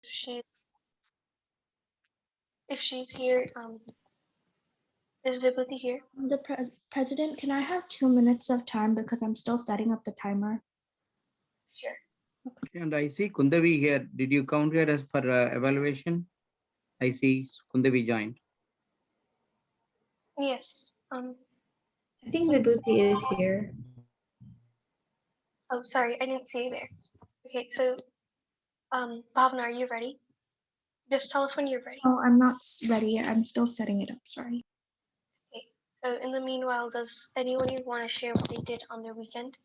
She, if she's here, is Vibhuti here? The president, can I have 2 minutes of time because I'm still setting up the timer? Sure. And I see Kundavi here. Did you count here as for evaluation? I see Kundavi joined. Yes. I think Vibhuti is here. Oh, sorry, I didn't see you there. Okay, so, Bhavna, are you ready? Just tell us when you're ready. Oh, I'm not ready. I'm still setting it up. Sorry. Okay. So in the meanwhile, does anyone want to share what they did on their weekend?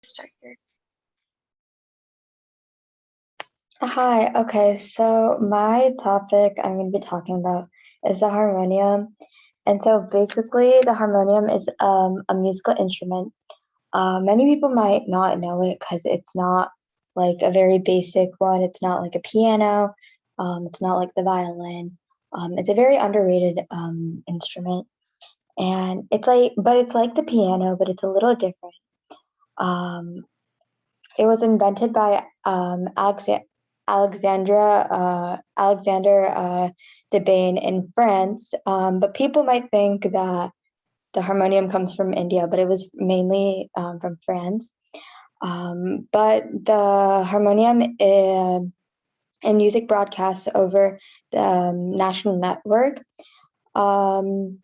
Start here. Hi, okay, so my topic I'm going to be talking about is the harmonium. And so basically, the harmonium is a musical instrument. Many people might not know it because it's not like a very basic one. It's not like a piano. It's not like the violin. It's a very underrated instrument. And it's like the piano, but it's a little different. Um, it was invented by Alexander Debain in France, but people might think that the harmonium comes from India, but it was mainly from France. But the harmonium in music broadcasts over the national network. And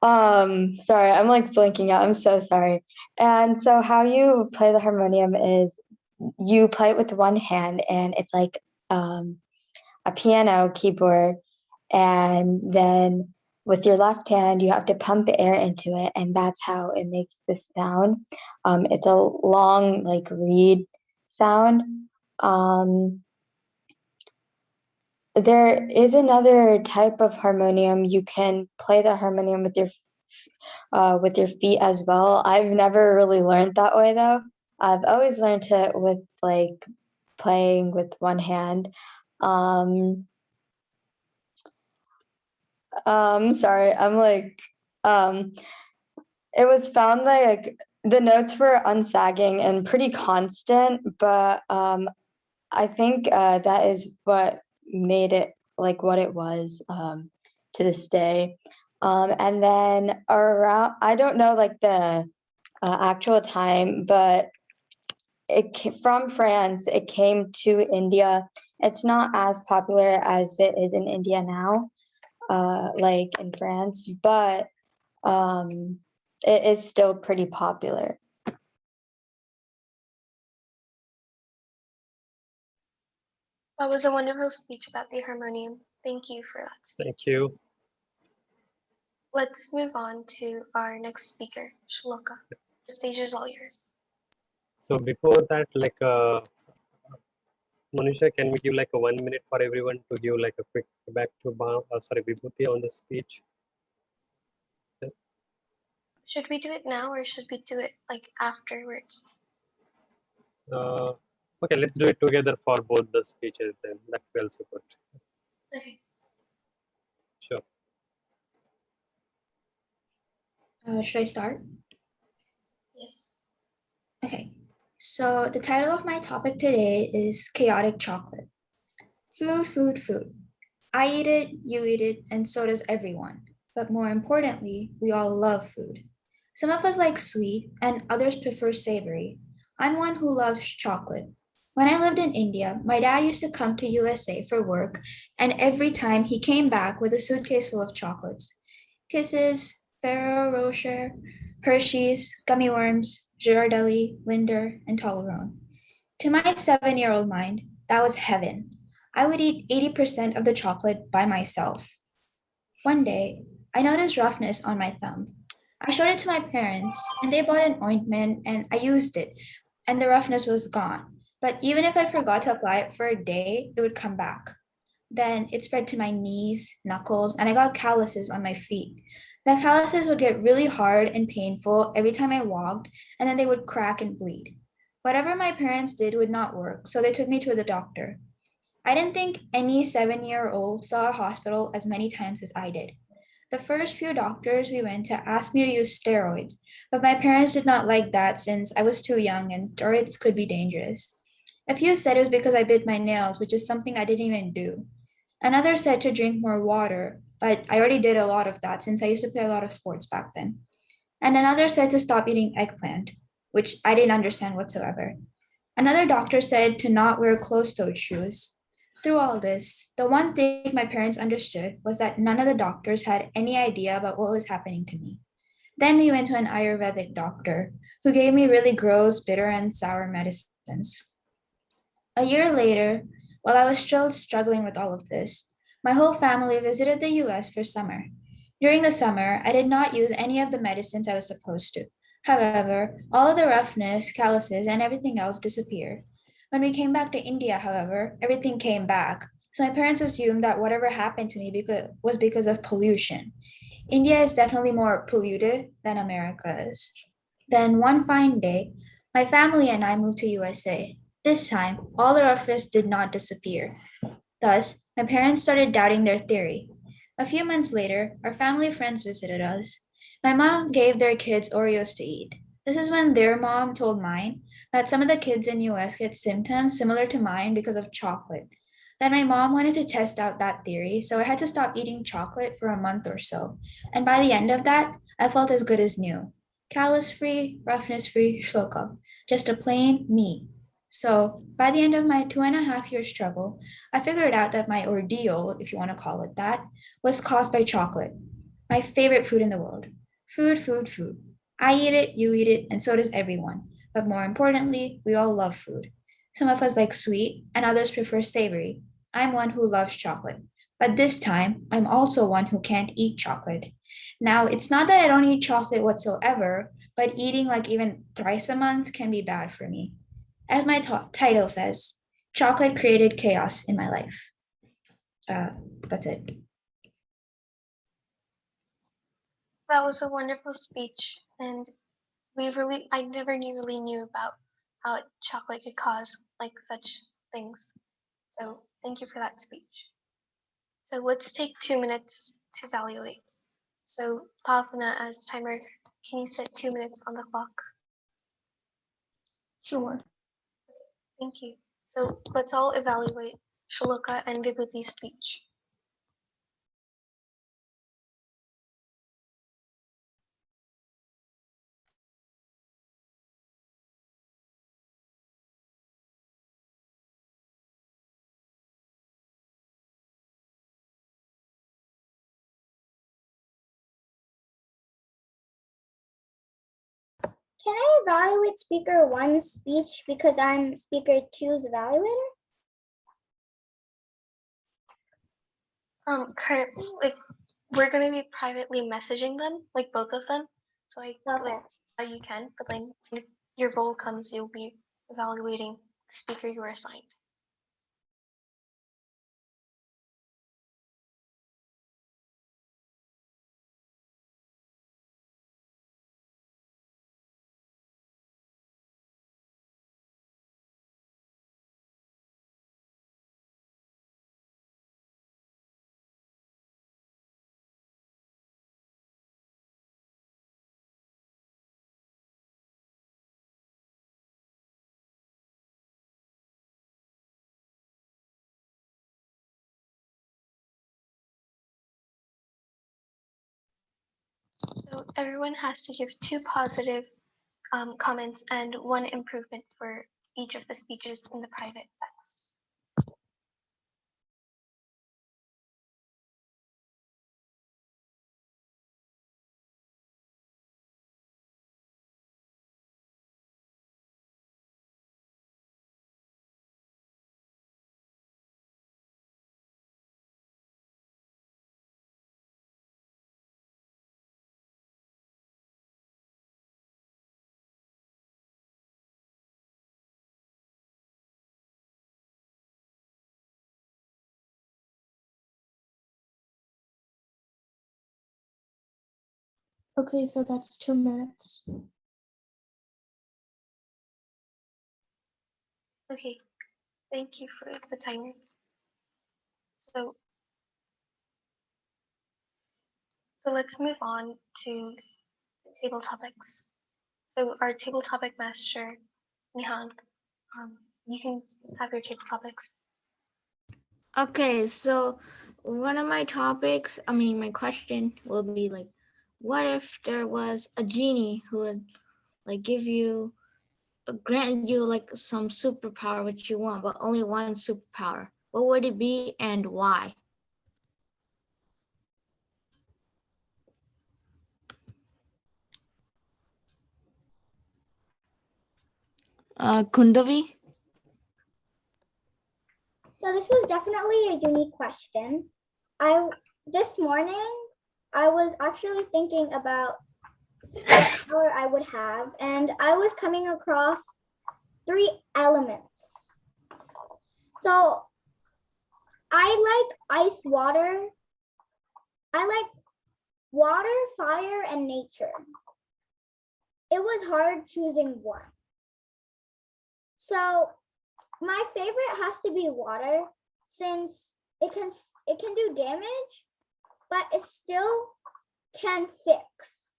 sorry, I'm like blinking out. I'm so sorry. And so how you play the harmonium is you play it with one hand and it's like a piano keyboard, and then with your left hand you have to pump air into it, and that's how it makes this sound. It's a long like reed sound. There is another type of harmonium. You can play the harmonium with your feet as well. I've never really learned that way though. I've always learned it with like playing with one hand. Sorry, I'm like, it was found like the notes were unsagging and pretty constant, but I think that is what made it like what it was to this day. And then around, I don't know like the actual time, but from France, it came to India. It's not as popular as it is in India now, like in France, but it is still pretty popular. That was a wonderful speech about the harmonium. Thank you for that speech. Thank you. Let's move on to our next speaker, Shloka. The stage is all yours. So before that, like Manisha, can we give like a 1 minute for everyone to give like a quick feedback to Vibhuti on the speech? Should we do it now or should we do it like afterwards? Okay, let's do it together for both the speeches then. That will also good. Okay. Sure. Should I start? Yes. Okay, so the title of my topic today is chaotic chocolate. Food, food, food. I eat it, you eat it, and so does everyone. But more importantly, we all love food. Some of us like sweet, and others prefer savory. I'm one who loves chocolate. When I lived in India, my dad used to come to USA for work, and every time he came back with a suitcase full of chocolates. Kisses, Ferrero Rocher, Hershey's, gummy worms, Girardelli, Linder, and Toblerone. To my 7-year-old mind, that was heaven. I would eat 80% of the chocolate by myself. One day, I noticed roughness on my thumb. I showed it to my parents, and they bought an ointment, and I used it, and the roughness was gone. But even if I forgot to apply it for a day, it would come back. Then it spread to my knees, knuckles, and I got calluses on my feet. The calluses would get really hard and painful every time I walked, and then they would crack and bleed. Whatever my parents did would not work, so they took me to the doctor. I didn't think any 7-year-old saw a hospital as many times as I did. The first few doctors we went to asked me to use steroids, but my parents did not like that since I was too young and steroids could be dangerous. A few said it was because I bit my nails, which is something I didn't even do. Another said to drink more water, but I already did a lot of that since I used to play a lot of sports back then. And another said to stop eating eggplant, which I didn't understand whatsoever. Another doctor said to not wear closed-toed shoes. Through all this, the one thing my parents understood was that none of the doctors had any idea about what was happening to me. Then we went to an Ayurvedic doctor who gave me really gross, bitter, and sour medicines. A year later, while I was still struggling with all of this, my whole family visited the US for summer. During the summer, I did not use any of the medicines I was supposed to. However, all of the roughness, calluses, and everything else disappeared. When we came back to India, however, everything came back. So my parents assumed that whatever happened to me was because of pollution. India is definitely more polluted than America is. Then one fine day, my family and I moved to USA. This time, all the roughness did not disappear. Thus, my parents started doubting their theory. A few months later, our family friends visited us. My mom gave their kids Oreos to eat. This is when their mom told mine that some of the kids in US get symptoms similar to mine because of chocolate. Then my mom wanted to test out that theory, so I had to stop eating chocolate for a month or so. And by the end of that, I felt as good as new. Callus free, roughness free, shloka. Just a plain me. So by the end of my 2.5 year struggle, I figured out that my ordeal, if you want to call it that, was caused by chocolate, my favorite food in the world. Food, food, food. I eat it, you eat it, and so does everyone. But more importantly, we all love food. Some of us like sweet, and others prefer savory. I'm one who loves chocolate. But this time, I'm also one who can't eat chocolate. Now, it's not that I don't eat chocolate whatsoever, but eating like even thrice a month can be bad for me. As my title says, chocolate created chaos in my life. That's it. That was a wonderful speech, and I never really knew about how chocolate could cause like such things. So thank you for that speech. So let's take 2 minutes to evaluate. So Pavna, as timer, can you set 2 minutes on the clock? Sure. Thank you. So let's all evaluate Shloka and Vibhuti's speech. Can I evaluate speaker one's speech because I'm speaker two's evaluator? Currently, like we're gonna be privately messaging them, like both of them. So I Okay. like how you can, but then when your roll comes, you'll be evaluating the speaker you were assigned. So everyone has to give 2 positive comments and 1 improvement for each of the speeches in the private text. Okay, so that's 2 minutes. Okay, thank you for the timer. So let's move on to table topics. So our table topic master, Nihang, you can have your table topics. Okay, so one of my topics, my question will be like, what if there was a genie who would like grant you like some superpower which you want, but only one superpower? What would it be and why? Kundavi? So this was definitely a unique question. This morning I was actually thinking about what power I would have, and I was coming across 3 elements. So I like ice, water. I like water, fire, and nature. It was hard choosing one. So my favorite has to be water, since it can do damage, but it still can fix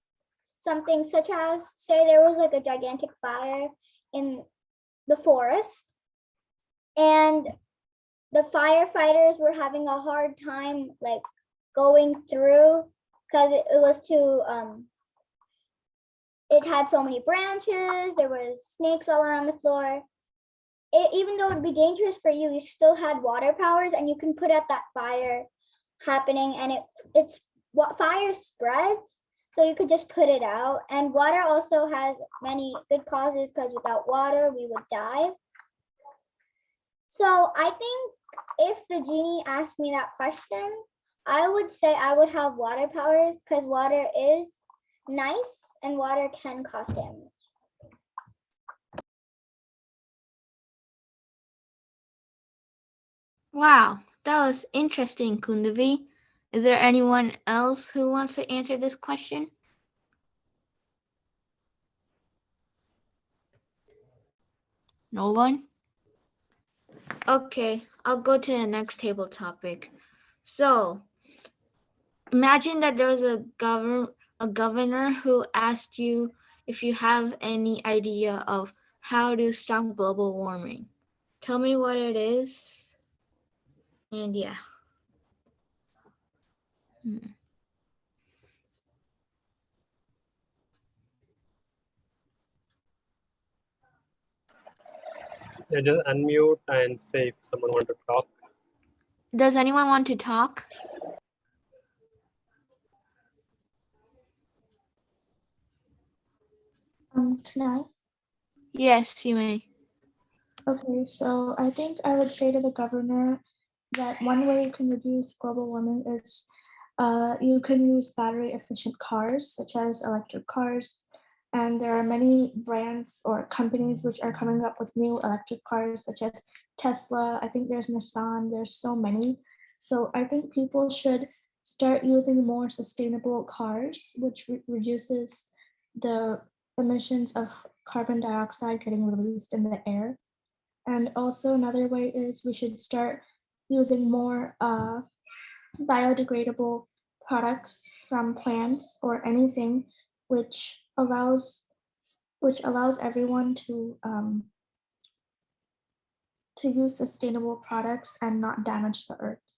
something, such as, say there was like a gigantic fire in the forest and the firefighters were having a hard time like going through because it was too it had so many branches, there was snakes all around the floor. Even though it'd be dangerous for you, you still had water powers and you can put out that fire happening, and it's what fire spreads, so you could just put it out. And water also has many good causes, because without water we would die. So I think if the genie asked me that question, I would say I would have water powers, because water is nice and water can cause damage. Wow, that was interesting, Kundavi. Is there anyone else who wants to answer this question? No one? Okay, I'll go to the next table topic. So, imagine that there's a governor who asked you if you have any idea of how to stop global warming. Tell me what it is. And yeah. Yeah, just unmute and say if someone want to talk. Does anyone want to talk? Can I? Yes, you may. Okay, so I think I would say to the governor that one way you can reduce global warming is you can use battery efficient cars, such as electric cars. And there are many brands or companies which are coming up with new electric cars, such as Tesla. I think there's Nissan, there's so many. So I think people should start using more sustainable cars, which reduces the emissions of carbon dioxide getting released in the air. And also another way is we should start using more biodegradable products from plants or anything which allows everyone to use sustainable products and not damage the earth.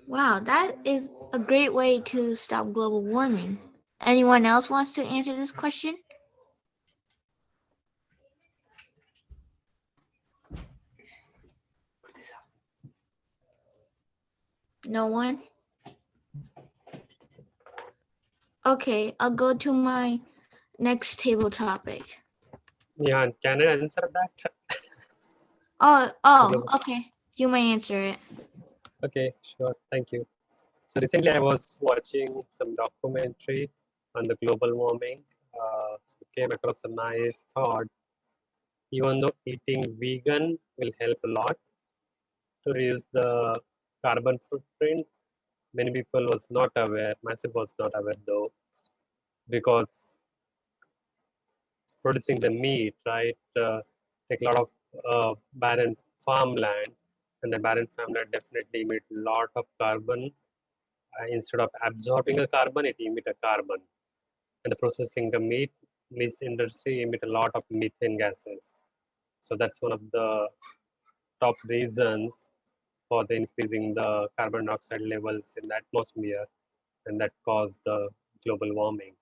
Wow, that is a great way to stop global warming. Anyone else wants to answer this question? No one? Okay, I'll go to my next table topic. Yeah, can I answer that? Oh, okay. You may answer it. Okay, sure. Thank you. So recently I was watching some documentary on the global warming. So came across a nice thought. Even though eating vegan will help a lot to reduce the carbon footprint, many people was not aware. Myself was not aware though, because producing the meat, right? Take a lot of barren farmland, and the barren farmland definitely emit a lot of carbon. Instead of absorbing a carbon, it emit a carbon. And the processing the meat industry emit a lot of methane gases. So that's one of the top reasons for the increasing the carbon dioxide levels in the atmosphere, and that cause the global warming.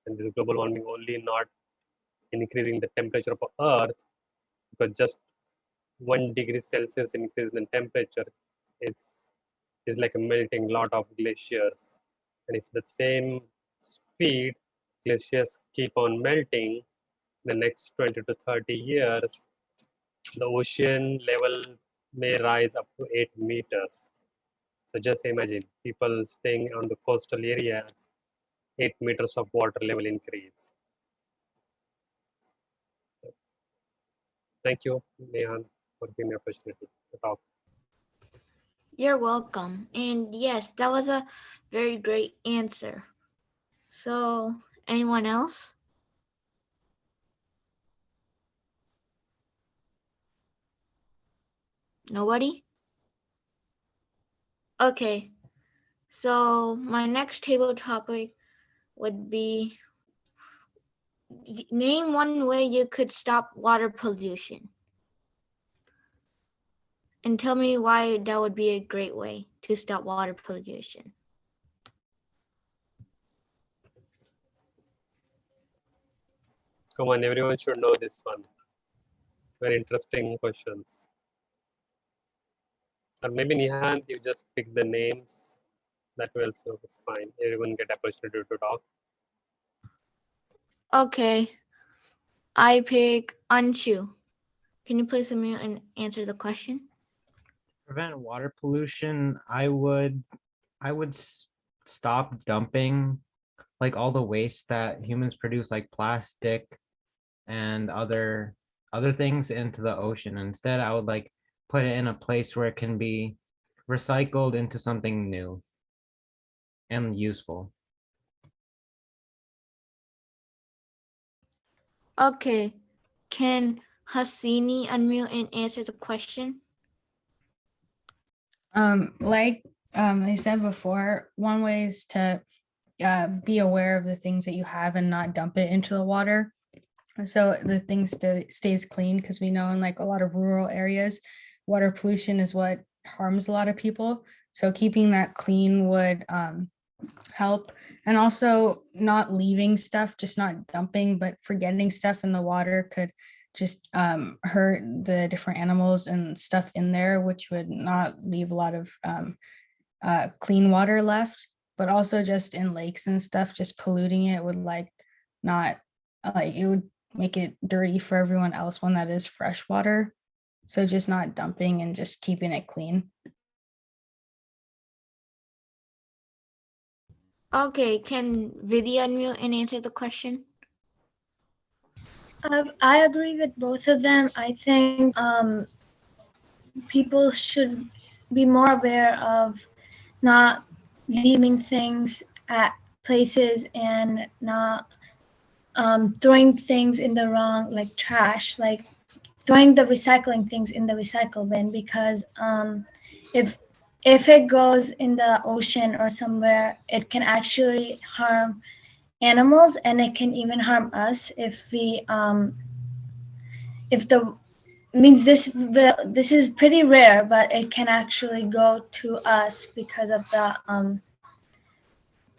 And this global warming only not increasing the temperature of Earth, but just 1 degree Celsius increase in temperature is like a melting lot of glaciers. And if the same speed glaciers keep on melting, the next 20 to 30 years, the ocean level may rise up to 8 meters. So just imagine people staying on the coastal areas, 8 meters of water level increase. Thank you, Nehan, for giving me opportunity to talk. You're welcome. And yes, that was a very great answer. So, anyone else? Nobody? Okay. So, my next table topic would be name one way you could stop water pollution. And tell me why that would be a great way to stop water pollution. Come on, everyone should know this one. Very interesting questions. Or maybe Nihant, you just pick the names. That will also it's fine. Everyone get opportunity to talk. Okay. I pick Anshu. Can you please unmute and answer the question? Prevent water pollution, I would stop dumping like all the waste that humans produce, like plastic and other things into the ocean. Instead, I would like put it in a place where it can be recycled into something new and useful. Okay. Can Hasini unmute and answer the question? Like they said before, one way is to be aware of the things that you have and not dump it into the water. So the thing stays clean, because we know in like a lot of rural areas, water pollution is what harms a lot of people. So keeping that clean would help. And also not leaving stuff, just not dumping, but forgetting stuff in the water could just hurt the different animals and stuff in there, which would not leave a lot of clean water left. But also just in lakes and stuff, just polluting it would like not like it would make it dirty for everyone else when that is fresh water. So just not dumping and just keeping it clean. Okay, can Vidya unmute and answer the question? I agree with both of them. I think people should be more aware of not leaving things at places and not throwing things in the wrong, like trash, like throwing the recycling things in the recycle bin, because if it goes in the ocean or somewhere, it can actually harm animals, and it can even harm us if we if the means this is pretty rare, but it can actually go to us because of the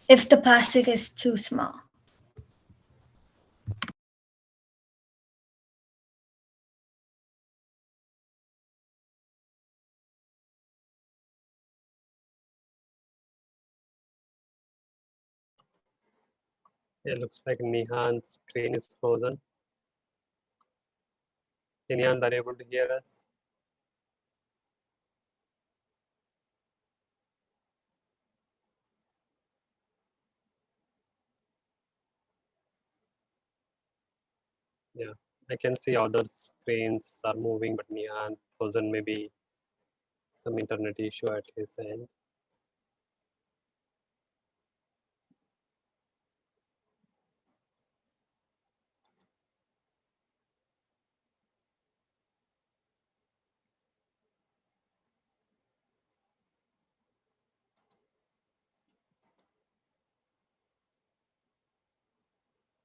if the plastic is too small. It looks like Nihant's screen is frozen. Nihant, are you able to hear us? Yeah, I can see other screens are moving, but Nihant frozen, maybe some internet issue at his end.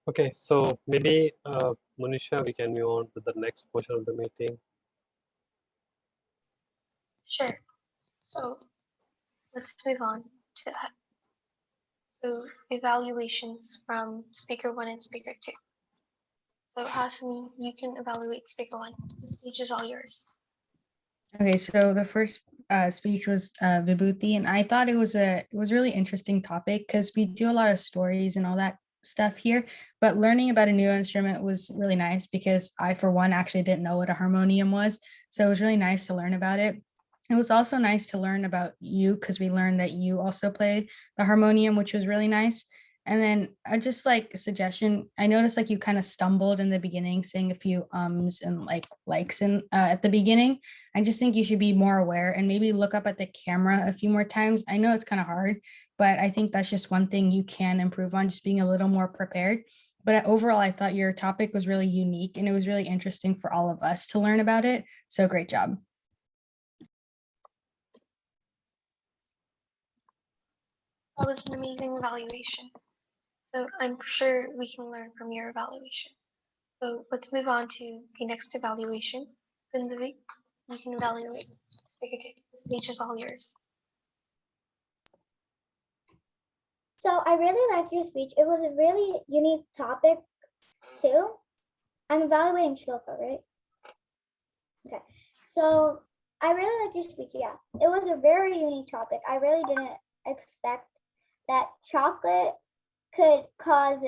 Okay, so maybe Monisha, we can move on to the next portion of the meeting. Sure. So let's move on to that. So evaluations from speaker 1 and speaker 2. So Hasani, you can evaluate speaker 1. The stage is all yours. Okay, so the first speech was Vibhuti, and I thought it was really interesting topic because we do a lot of stories and all that stuff here, but learning about a new instrument was really nice because I, for one, actually didn't know what a harmonium was, so it was really nice to learn about it. It was also nice to learn about you because we learned that you also play the harmonium, which was really nice. And then just like a suggestion, I noticed like you kind of stumbled in the beginning, saying a few ums and likes in at the beginning. I just think you should be more aware and maybe look up at the camera a few more times. I know it's kind of hard, but I think that's just one thing you can improve on, just being a little more prepared. But overall, I thought your topic was really unique and it was really interesting for all of us to learn about it. So great job. That was an amazing evaluation. So I'm sure we can learn from your evaluation. So let's move on to the next evaluation. Bindavi, you can evaluate speaker 2. The stage is all yours. So I really liked your speech. It was a really unique topic too. I'm evaluating Shilpa, right? Okay. So I really liked your speech. Yeah, it was a very unique topic. I really didn't expect that chocolate could cause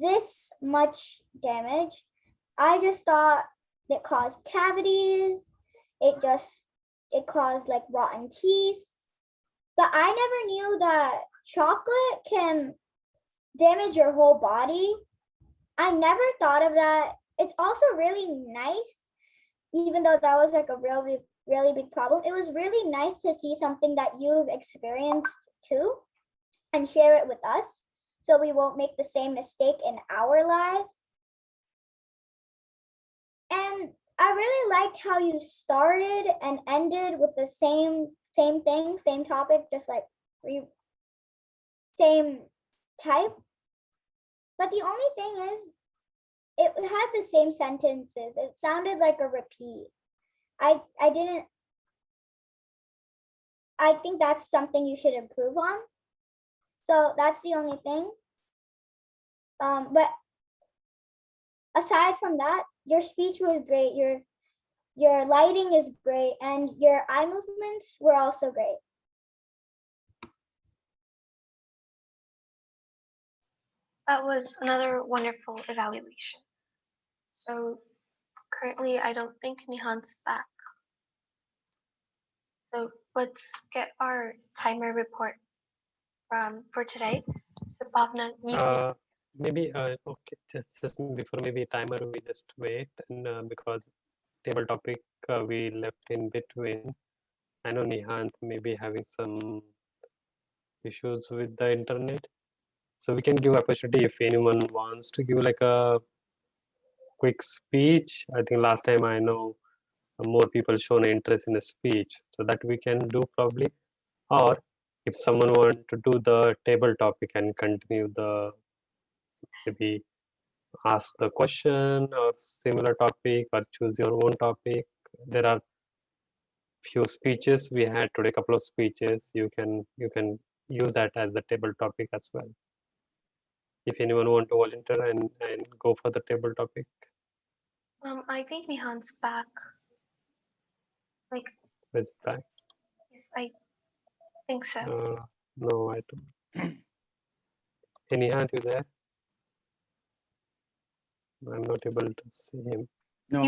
this much damage. I just thought it caused cavities. It caused like rotten teeth. But I never knew that chocolate can damage your whole body. I never thought of that. It's also really nice, even though that was like a really big problem. It was really nice to see something that you've experienced too and share it with us so we won't make the same mistake in our lives. And I really liked how you started and ended with the same thing, same topic, just like same type. But the only thing is, it had the same sentences. It sounded like a repeat. I think that's something you should improve on. So that's the only thing. But aside from that, your speech was great. Your lighting is great, and your eye movements were also great. That was another wonderful evaluation. So currently, I don't think Nihant's back. So let's get our timer report for today. So Bhavna, you can. Maybe okay, just before maybe timer, we just wait, and because table topic we left in between. I know Nihant may be having some issues with the internet, so we can give opportunity if anyone wants to give like a quick speech. I think last time I know more people shown interest in a speech, so that we can do probably. Or if someone want to do the table topic and continue the maybe ask the question or similar topic or choose your own topic. There are few speeches we had today, couple of speeches. You can use that as the table topic as well. If anyone want to volunteer and go for the table topic. I think Nihant's back. Like, Is it back? yes, I think so. No, I don't. Hey, Nihant, you there? I'm not able to see him. No,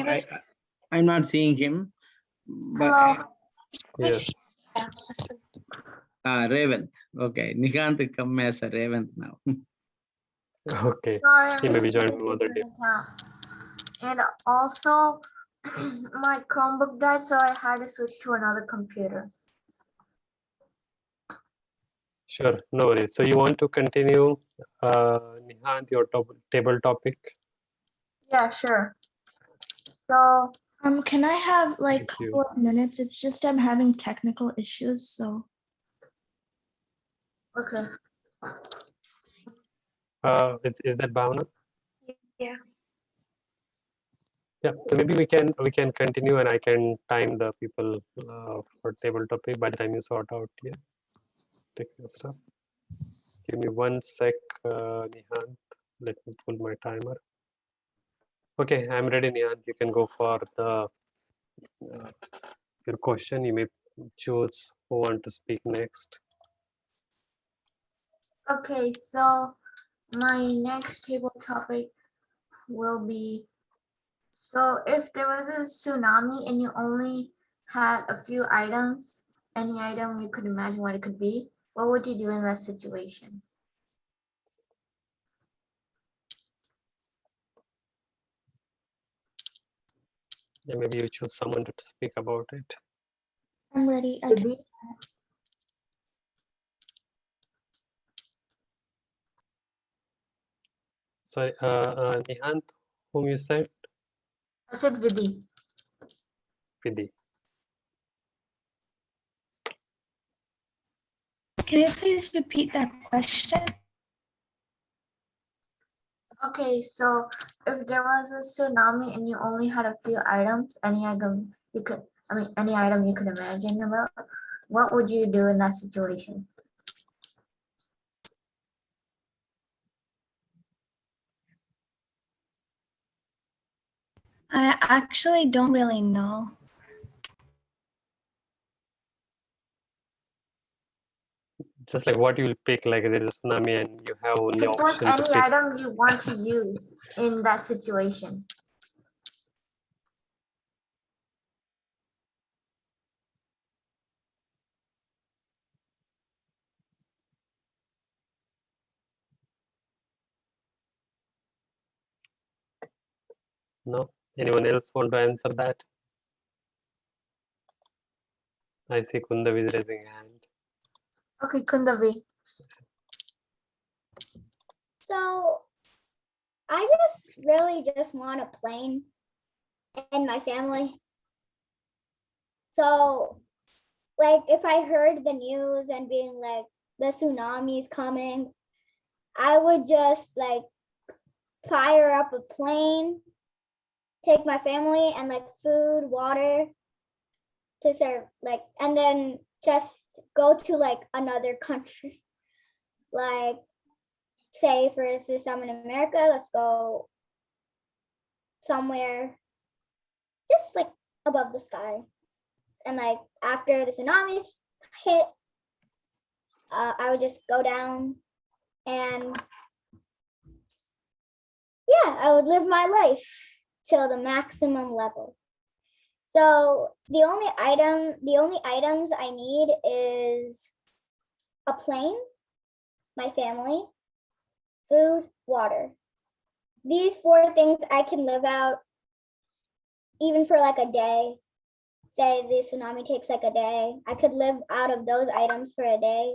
I'm not seeing him. But Hello. Yes. Revant. Okay, Nihant come as a Revant now. Okay. Sorry, He may be joined I'm from other day. and also my Chromebook died, so I had to switch to another computer. Sure, no worries. So you want to continue, Nihant, your table topic? Yeah, sure. So Can I have like a Thank you. couple of minutes? It's just I'm having technical issues, so. okay. Is that Bhavna? Yeah. Yeah, so maybe we can continue and I can time the people for table topic by the time you sort out technical stuff. Give me 1 sec, Nihant. Let me pull my timer. Okay, I'm ready, Nihant. You can go for the your question. You may choose who want to speak next. Okay, so my next table topic will be, so if there was a tsunami and you only had a few items, any item you could imagine what it could be, what would you do in that situation? Yeah, maybe you choose someone to speak about it. I'm ready. I can. Vidhi? Sorry, Nihant, whom you said? I said Vidhi. Vidhi. Can you please repeat that question? Okay, so if there was a tsunami and you only had a few items, any item you could, any item you could imagine about, what would you do in that situation? I actually don't really know. Just like what you'll pick, like there is a tsunami and you have only Pick like option to any pick. item you want to use in that situation. No? Anyone else want to answer that? I see Kundavi is raising hand. Okay, Kundavi. So I really just want a plane and my family. So like if I heard the news and being like the tsunami is coming, I would just like fire up a plane, take my family and like food, water to serve, like, and then just go to like another country. Like say for instance, I'm in America, let's go somewhere just like above the sky. And like after the tsunamis hit, I would just go down and yeah, I would live my life till the maximum level. So the only items I need is a plane, my family, food, water. These 4 things I can live out even for like a day. Say the tsunami takes like a day, I could live out of those items for a day,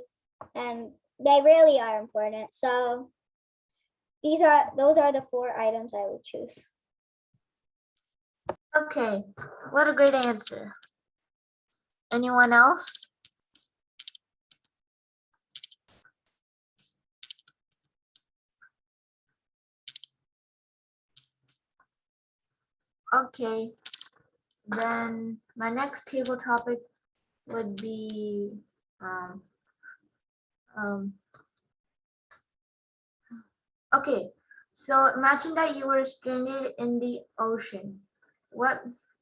and they really are important. So those are the 4 items I would choose. Okay, what a great answer. Anyone else? Okay, then my next table topic would be okay, so imagine that you were stranded in the ocean.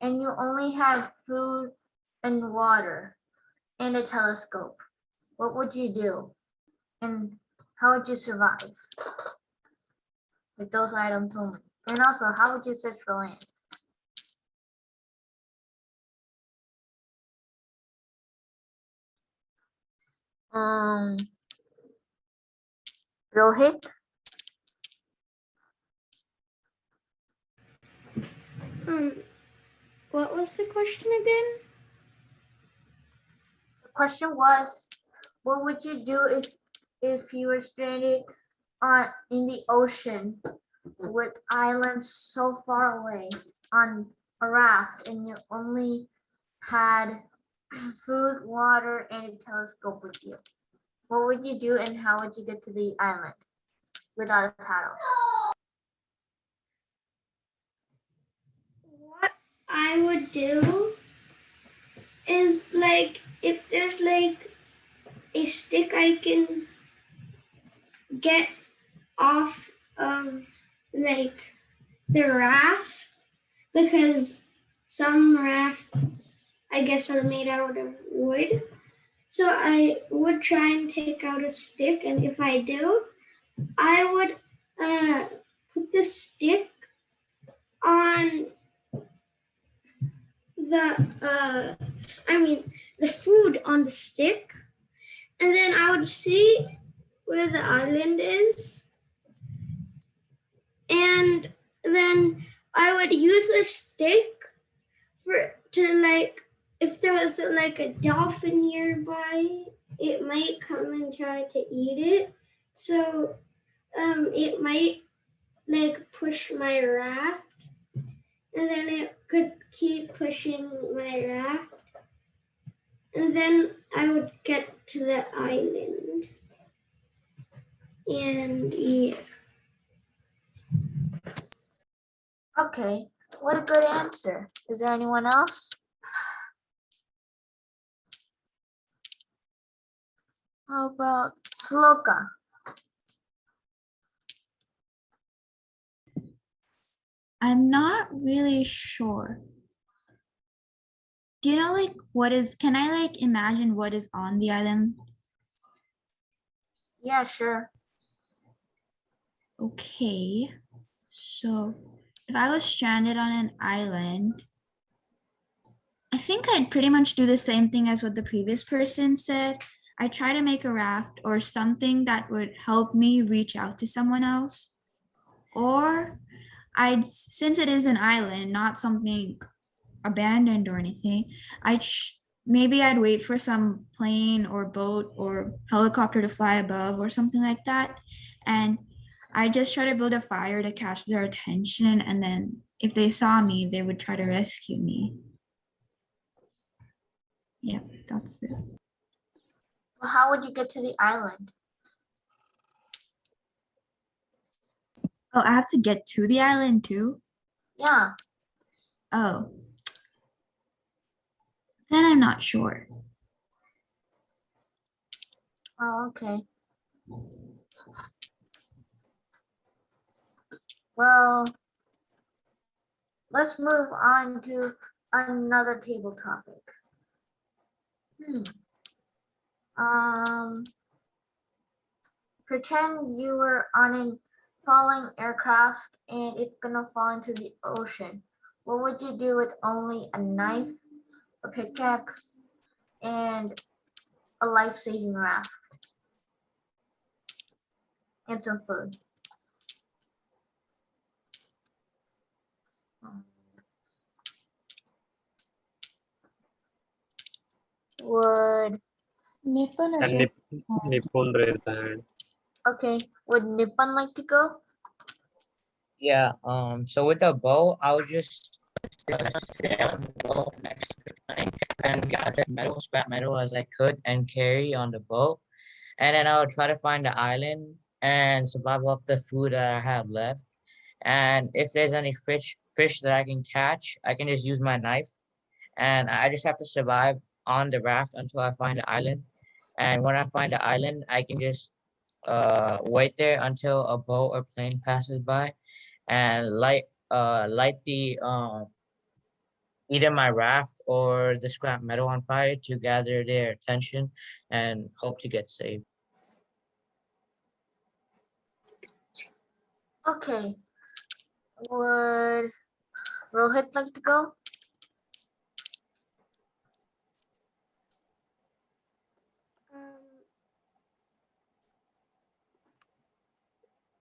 And you only have food and water and a telescope. What would you do? And how would you survive with those items only? And also, how would you search for land? Rohit? What was the question again? The question was, what would you do if you were stranded in the ocean with islands so far away on a raft and you only had food, water, and a telescope with you? What would you do and how would you get to the island without a paddle? I would do is like if there's like a stick I can get off of like the raft, because some rafts I guess are made out of wood. So I would try and take out a stick, and if I do, I would put the stick on the food on the stick, and then I would see where the island is, and then I would use the stick to like, if there was like a dolphin nearby, it might come and try to eat it. So it might like push my raft, and then it could keep pushing my raft, and then I would get to the island. And yeah. Okay, what a good answer. Is there anyone else? How about Sloka? I'm not really sure. Do you know like what is, can I like imagine what is on the island? Yeah, sure. Okay, so if I was stranded on an island, I think I'd pretty much do the same thing as what the previous person said. I try to make a raft or something that would help me reach out to someone else. Or since it is an island, not something abandoned or anything, maybe I'd wait for some plane or boat or helicopter to fly above or something like that. And I just try to build a fire to catch their attention. And then if they saw me, they would try to rescue me. Yeah, that's it. Well, how would you get to the island? Oh, I have to get to the island too? Yeah. Oh. Then I'm not sure. Oh, okay. Well, let's move on to another table topic. Pretend you were on a falling aircraft and it's gonna fall into the ocean. What would you do with only a knife, a pickaxe, and a life-saving raft? And some food. Would Nippon is And Nipun raised the hand. Okay, would Nippon like to go? Yeah, so with the bow, I would just stay on the boat next to the plane and gather scrap metal as I could and carry on the boat. And then I would try to find the island and survive off the food that I have left. And if there's any fish that I can catch, I can just use my knife. And I just have to survive on the raft until I find the island. And when I find the island, I can just wait there until a boat or plane passes by and light the either my raft or the scrap metal on fire to gather their attention and hope to get saved. Okay. Would Rohit like to go?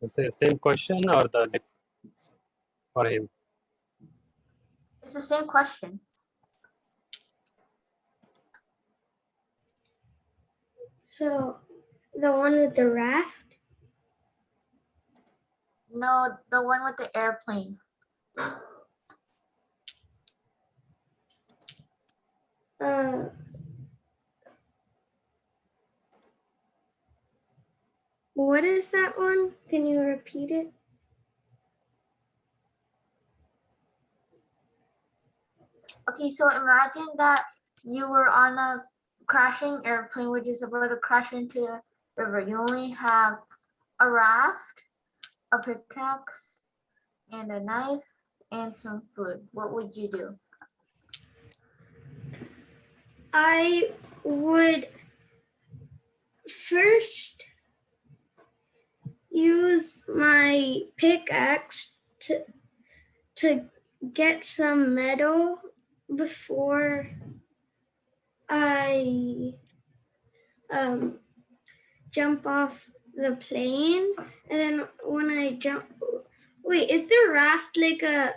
The same question or for him? It's the same question. So the one with the raft? No, the one with the airplane. What is that one? Can you repeat it? Okay, so imagine that you were on a crashing airplane which is about to crash into a river. You only have a raft, a pickaxe, and a knife, and some food. What would you do? I would first use my pickaxe to get some metal before I jump off the plane. And then when I jump, wait, is the raft like a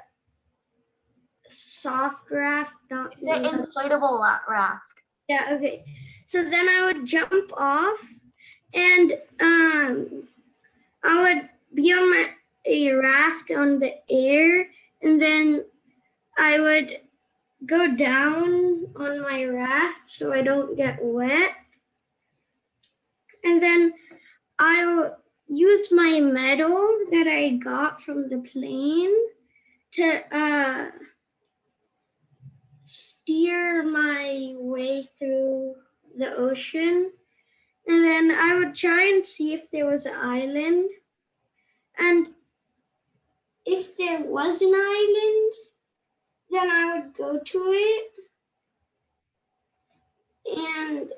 soft raft? Not It's an inflatable raft. Yeah, okay. So then I would jump off and I would be on a raft on the air, and then I would go down on my raft so I don't get wet. And then I'll use my medal that I got from the plane to steer my way through the ocean. And then I would try and see if there was an island. And if there was an island, then I would go to it and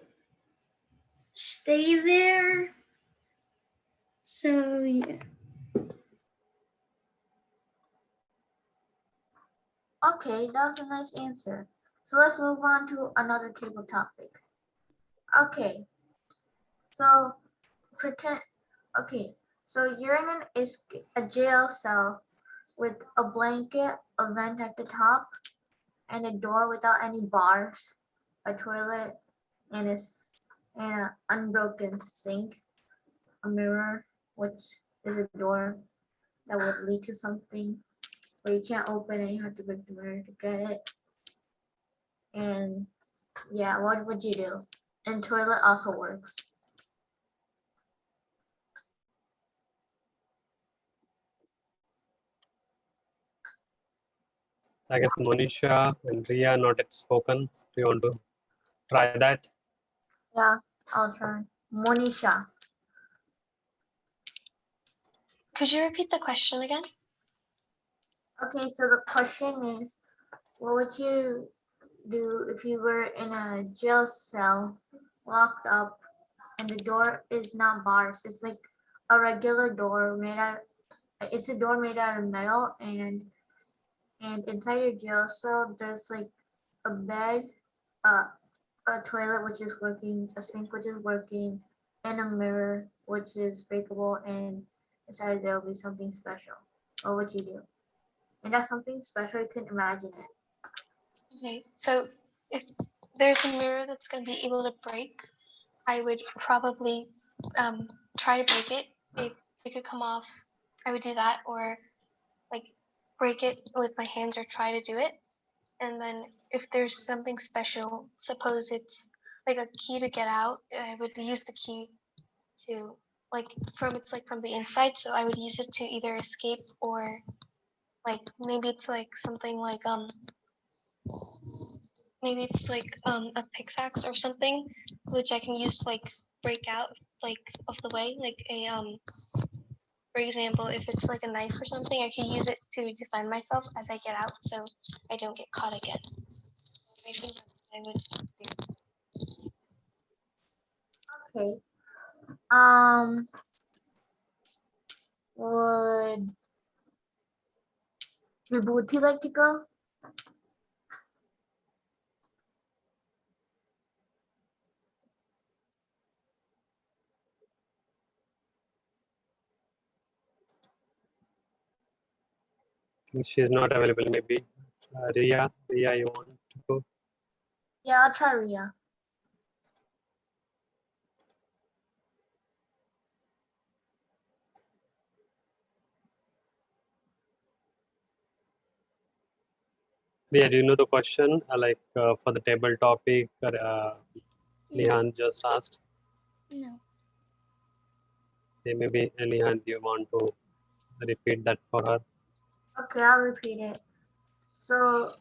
stay there. So yeah. Okay, that was a nice answer. So let's move on to another table topic. Okay, so pretend, okay, so you're in a jail cell with a blanket, a vent at the top, and a door without any bars, a toilet, and an unbroken sink, a mirror, which is a door that would lead to something, but you can't open it, you have to break the mirror to get it. And yeah, what would you do? And toilet also works. I guess Monisha and Ria are not yet spoken. Do you want to try that? Yeah, I'll try. Monisha. Could you repeat the question again? Okay, so the question is, what would you do if you were in a jail cell, locked up, and the door is not bars? It's like a regular door made out. It's a door made out of metal, and inside your jail cell there's like a bed, a toilet which is working, a sink which is working, and a mirror which is breakable, and inside there will be something special. What would you do? And that's something special, you can imagine it. Okay, so if there's a mirror that's going to be able to break, I would probably try to break it. If it could come off, I would do that, or like break it with my hands or try to do it. And then if there's something special, suppose it's like a key to get out, I would use the key to from the inside, so I would use it to either escape or like maybe it's like something like maybe it's like a pickaxe or something which I can use to like break out like of the way, like a for example, if it's like a knife or something, I can use it to defend myself as I get out so I don't get caught again. I think that's what I would do. Okay. Would Vibhuti like to go? She's not available. Maybe Ria, you want to go? Yeah, I'll try Ria. Ria, do you know the question? For the table topic, Nihan just asked. No. Okay, maybe Nihan, you want to repeat that for her? Okay, I'll repeat it. So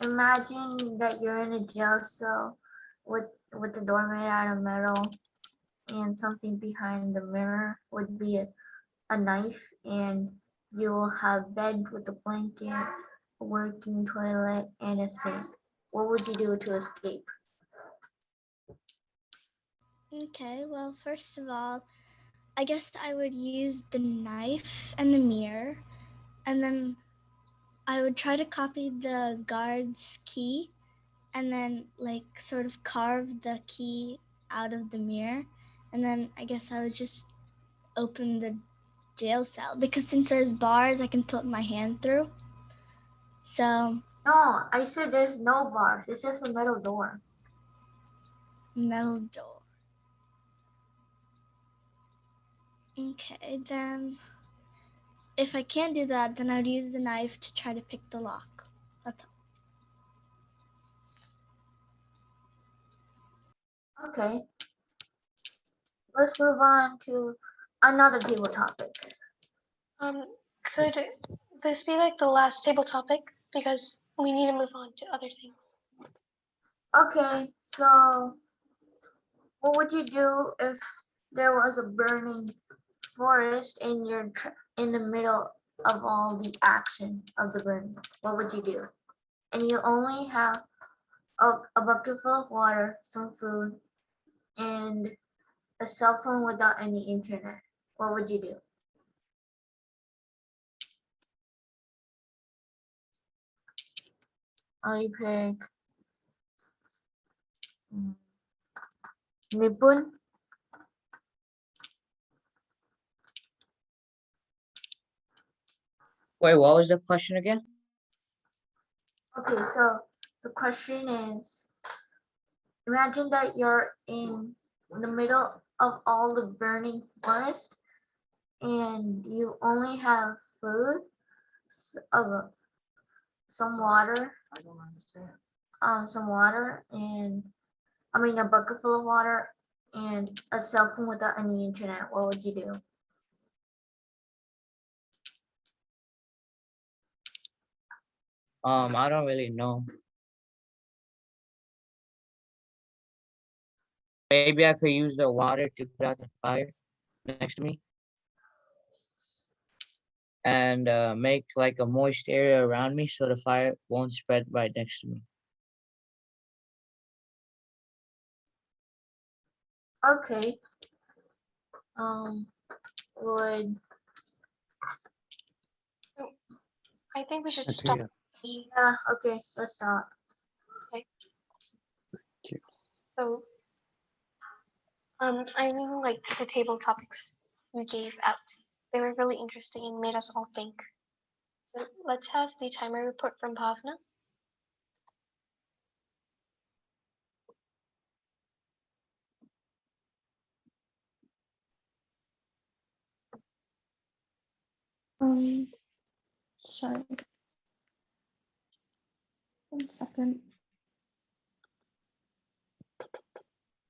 imagine that you're in a jail cell with the door made out of metal, and something behind the mirror would be a knife, and you will have bed with a blanket, a working toilet, and a sink. What would you do to escape? Okay, well, first of all, I guess I would use the knife and the mirror, and then I would try to copy the guard's key and then like sort of carve the key out of the mirror. And then I guess I would just open the jail cell because since there's bars, I can put my hand through. So No, I said there's no bars. It's just a metal door. metal door. Okay, then if I can't do that, then I'd use the knife to try to pick the lock. That's all. Okay. Let's move on to another table topic. Could this be like the last table topic? Because we need to move on to other things. Okay, so what would you do if there was a burning forest and you're in the middle of all the action of the burning? What would you do? And you only have a bucket full of water, some food, and a cell phone without any internet. What would you do? I pick Nipun. Wait, what was the question again? Okay, so the question is, imagine that you're in the middle of all the burning forest and you only have food, some water, and a bucket full of water and a cell phone without any internet. What would you do? I don't really know. Maybe I could use the water to put out the fire next to me and make like a moist area around me so the fire won't spread right next to me. Okay. Would I think we should That's stop. it. yeah, okay, let's stop. Okay. Thank you. So, I really liked the table topics you gave out. They were really interesting and made us all think. So let's have the timer report from Bhavna. Sorry. 1 second.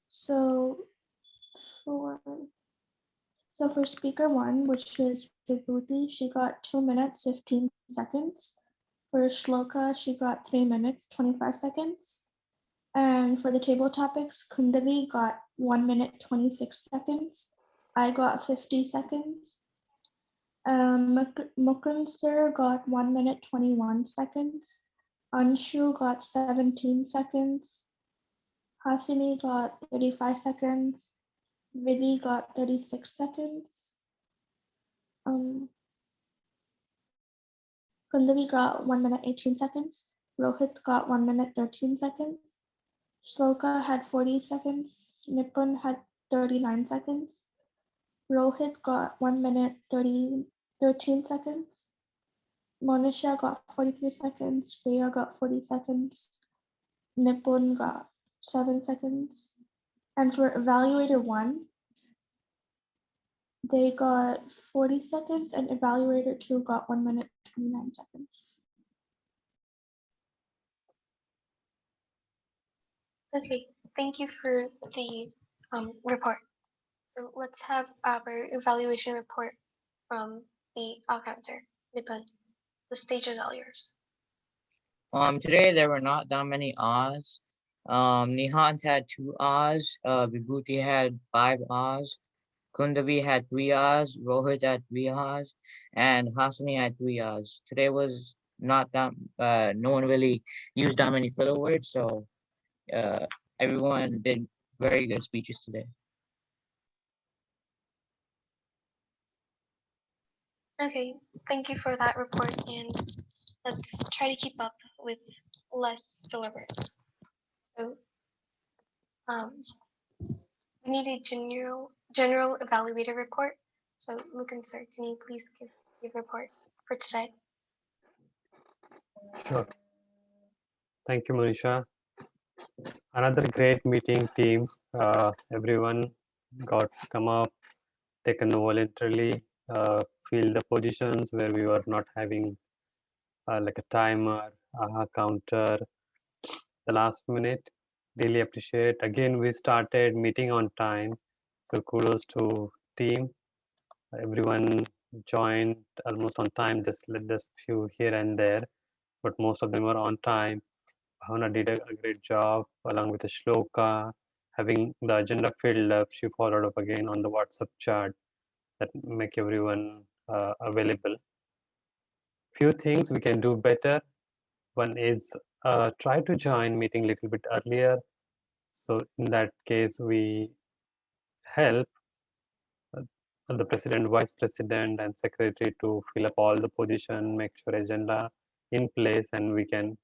So for speaker 1, which is Vibhuti, she got 2 minutes, 15 seconds. For Shloka, she got 3 minutes, 25 seconds. And for the table topics, Kundavi got 1 minute, 26 seconds. I got 50 seconds. Mukund sir got 1 minute, 21 seconds. Anshu got 17 seconds. Hasini got 35 seconds. Vidhi got 36 seconds. Kundavi got 1 minute, 18 seconds. Rohit got 1 minute, 13 seconds. Shloka had 40 seconds. Nipun had 39 seconds. Rohit got 1 minute, 13 seconds. Monisha got 43 seconds. Priya got 40 seconds. Nipun got 7 seconds. And for evaluator 1, they got 40 seconds, and evaluator 2 got 1 minute, 29 seconds. Okay, thank you for the report. So let's have our evaluation report from the counter. Nipun, the stage is all yours. Today there were not that many ahs. Nihant had 2 ahs. Vibhuti had 5 ahs. Kundavi had 3 ahs. Rohit had 3 ahs, and Hasani had 3 ahs. Today was not that. No one really used that many filler words, so everyone did very good speeches today. Okay, thank you for that report, and let's try to keep up with less filler words. So, we need a general evaluator report. So, Mukund sir, can you please give your report for today? Sure. Thank you, Manisha. Another great meeting team. Everyone got come up, taken voluntarily, fill the positions where we were not having like a timer, a counter, the last minute. Really appreciate. Again, we started meeting on time. So kudos to team. Everyone joined almost on time, just few here and there, but most of them were on time. Bhavna did a great job along with the Shloka. Having the agenda filled up, she followed up again on the WhatsApp chat that make everyone available. Few things we can do better. One is try to join meeting a little bit earlier. So in that case, we help the president, vice president, and secretary to fill up all the position, make sure agenda in place, and we can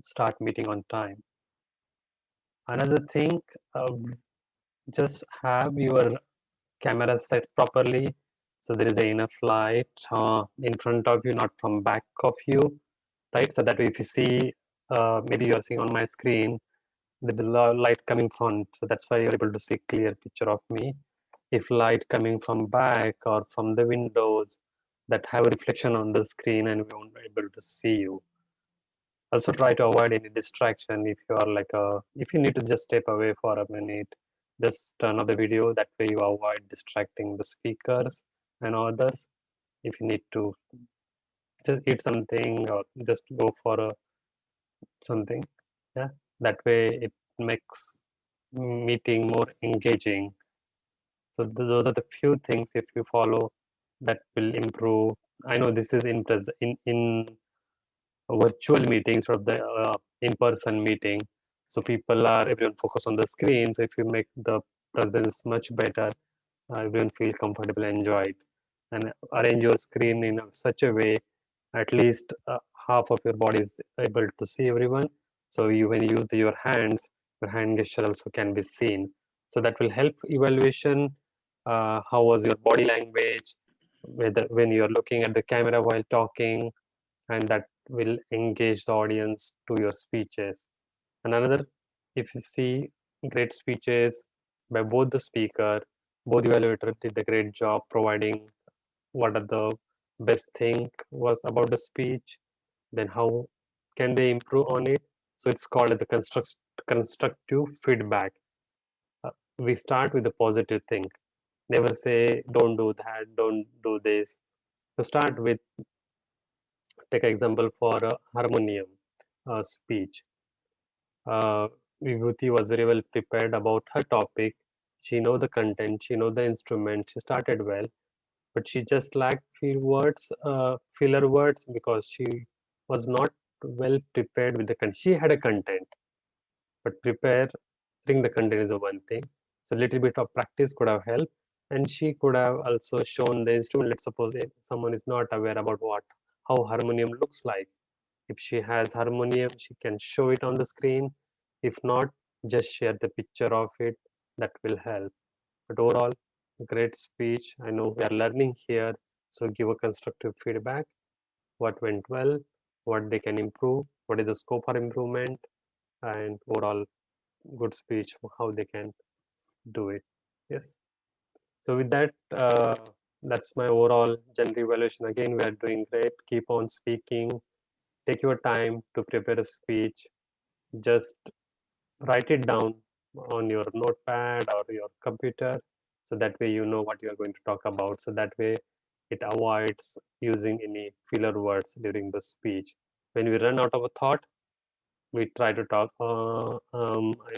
start meeting on time. Another thing, just have your camera set properly so there is enough light in front of you, not from back of you, right? So that if you see, maybe you're seeing on my screen, there's a lot of light coming front, so that's why you're able to see clear picture of me. If light coming from back or from the windows that have a reflection on the screen and we won't be able to see you. Also try to avoid any distraction. If you are like if you need to just step away for a minute, just turn off the video. That way you avoid distracting the speakers and others. If you need to just eat something or just go for something, yeah, that way it makes meeting more engaging. So those are the few things if you follow that will improve. I know this is in virtual meetings or the in-person meeting, so everyone focus on the screen. So if you make the presence much better, everyone feel comfortable and enjoy it, and arrange your screen in such a way at least half of your body is able to see everyone. So you when you use your hands, your hand gesture also can be seen. So that will help evaluation. How was your body language, whether when you are looking at the camera while talking, and that will engage the audience to your speeches. And another, if you see great speeches by both the speaker, both evaluator did a great job providing what are the best thing was about the speech, then how can they improve on it. So it's called the constructive feedback. We start with the positive thing. Never say don't do that, don't do this. So start with, take example for a harmonium speech. Vibhuti was very well prepared about her topic. She know the content, she know the instrument, she started well, but she just lacked few words, filler words, because she was not well prepared with the content. She had a content, but preparing the content is a one thing. So little bit of practice could have helped, and she could have also shown the instrument. Let's suppose if someone is not aware about how harmonium looks like. If she has harmonium, she can show it on the screen. If not, just share the picture of it. That will help. But overall, great speech. I know we are learning here, so give a constructive feedback. What went well, what they can improve, what is the scope for improvement, and overall good speech, how they can do it. Yes. So with that, that's my overall general evaluation. Again, we are doing great. Keep on speaking. Take your time to prepare a speech. Just write it down on your notepad or your computer, so that way you know what you are going to talk about. So that way it avoids using any filler words during the speech. When we run out of a thought, we try to talk, I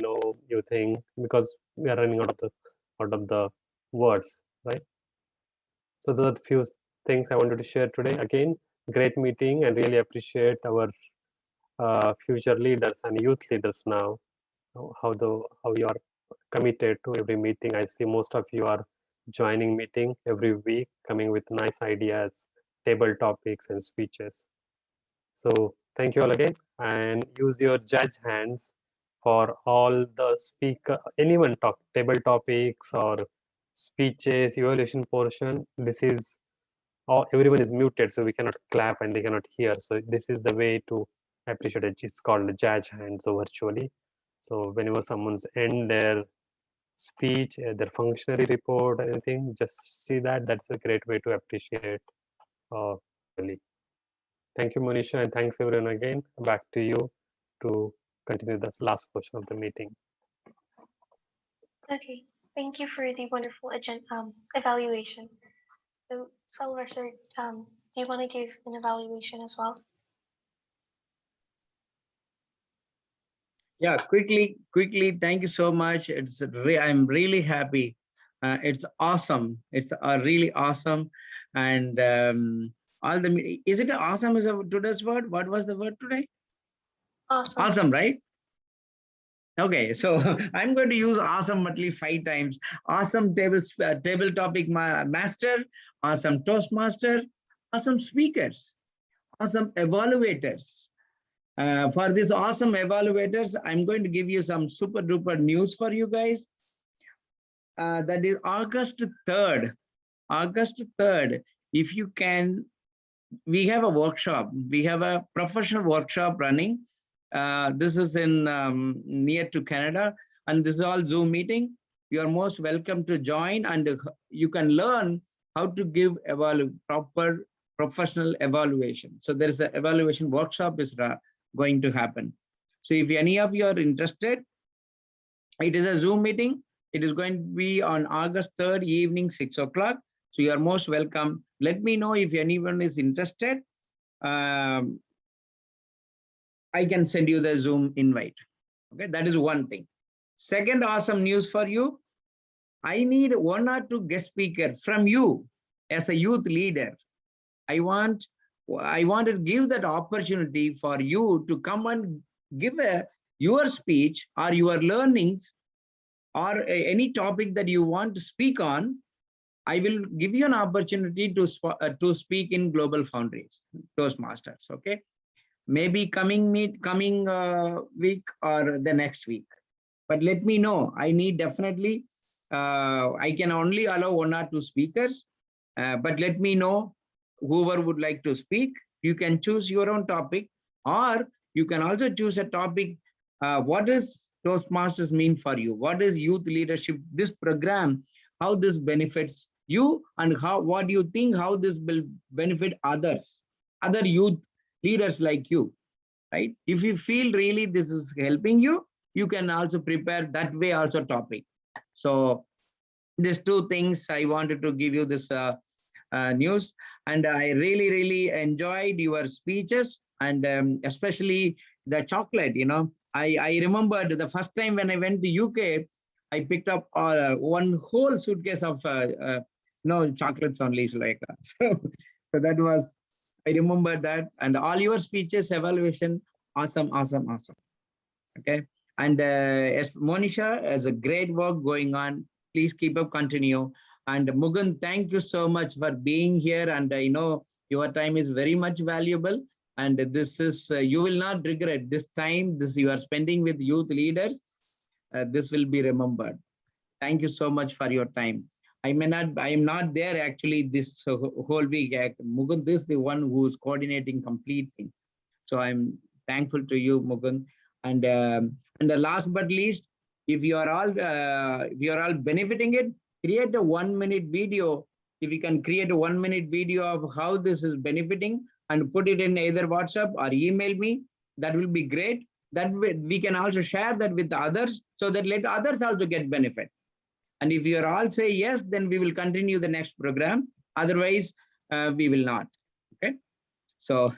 know you think, because we are running out of the words, right? So those are the few things I wanted to share today. Again, great meeting, and really appreciate our future leaders and youth leaders now, how you are committed to every meeting. I see most of you are joining meeting every week, coming with nice ideas, table topics and speeches. So thank you all again, and use your judge hands for all the speaker, anyone talk table topics or speeches, evaluation portion. This is everyone is muted, so we cannot clap and they cannot hear. So this is the way to appreciate it. It's called judge hands, so virtually. So whenever someone's end their speech, their functionary report, anything, just see that. That's a great way to appreciate. Really. Thank you, Monisha, and thanks everyone again. Back to you to continue the last portion of the meeting. Okay, thank you for the wonderful evaluation. So, Salvar, sir, do you want to give an evaluation as well? Yeah, quickly. Thank you so much. I'm really happy. It's awesome. It's really awesome, and all the. Is it awesome? Is today's word? What was the word today? Awesome. Awesome, right? Okay, so I'm going to use awesome at least 5 times. Awesome table topic master, awesome Toastmaster, awesome speakers, awesome evaluators. For these awesome evaluators, I'm going to give you some super duper news for you guys. That is August 3rd. August 3rd, if you can, we have a workshop. We have a professional workshop running. This is in near to Canada, and this is all Zoom meeting. You are most welcome to join, and you can learn how to give proper professional evaluation. So there is an evaluation workshop is going to happen. So if any of you are interested, it is a Zoom meeting. It is going to be on August 3rd evening, 6 o'clock. So you are most welcome. Let me know if anyone is interested. I can send you the Zoom invite. Okay, that is one thing. Second awesome news for you. I need 1 or 2 guest speakers from you as a youth leader. I want to give that opportunity for you to come and give your speech or your learnings or any topic that you want to speak on. I will give you an opportunity to speak in Global Foundries, Toastmasters. Okay, maybe coming week or the next week. But let me know. I need definitely. I can only allow 1 or 2 speakers. But let me know whoever would like to speak. You can choose your own topic, or you can also choose a topic. What does Toastmasters mean for you? What is youth leadership? This program, how this benefits you, and what do you think how this will benefit others, other youth leaders like you, right? If you feel really this is helping you, you can also prepare that way also topic. So these 2 things I wanted to give you this news, and I really enjoyed your speeches, and especially the chocolate. I remembered the first time when I went to UK, I picked up 1 whole suitcase of chocolates only. So that was, I remember that, and all your speeches, evaluation, awesome. Okay, and as Monisha, as a great work going on. Please keep up, continue. And Mugan, thank you so much for being here. And I know your time is very much valuable. And this is, you will not regret this time, this you are spending with youth leaders. This will be remembered. Thank you so much for your time. I am not there actually this whole week. Mugan, this is the one who is coordinating complete thing. So I'm thankful to you, Mugan. And the last but least, if you are all benefiting it, create a 1-minute video. If you can create a 1-minute video of how this is benefiting and put it in either WhatsApp or email me, that will be great. That way we can also share that with others, so that let others also get benefit. And if you are all say yes, then we will continue the next program. Otherwise, we will not. Okay. So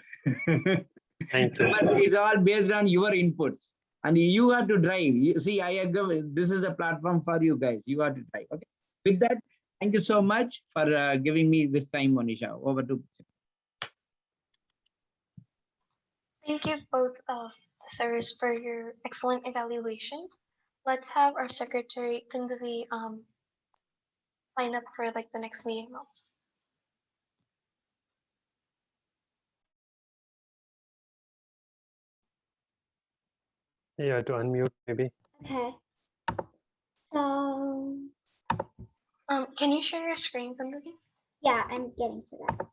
Thank you. but it's all based on your inputs. And you have to drive. See, I agree. This is a platform for you guys. You have to drive. Okay. With that, thank you so much for giving me this time, Monisha. Over to. Thank you both of the sirs for your excellent evaluation. Let's have our secretary Kundavi sign up for like the next meeting notes. You have to unmute maybe. Okay. So Can you share your screen, Kundavi? yeah, I'm getting to that.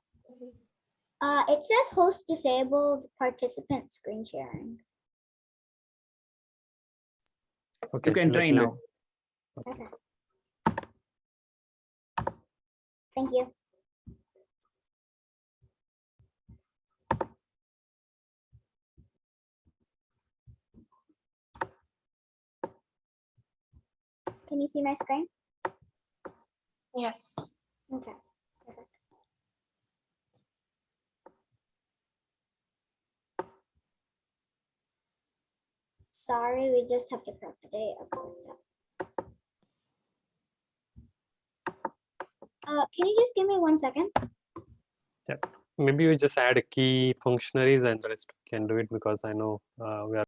It says host disabled participant screen sharing. Okay. You can try now. Okay. Thank you. Can you see my screen? Yes. Okay. Perfect. Sorry, we just have to correct the date. Can you just give me 1 second? Yeah. Maybe you just add key functionaries and the rest can do it because I know we are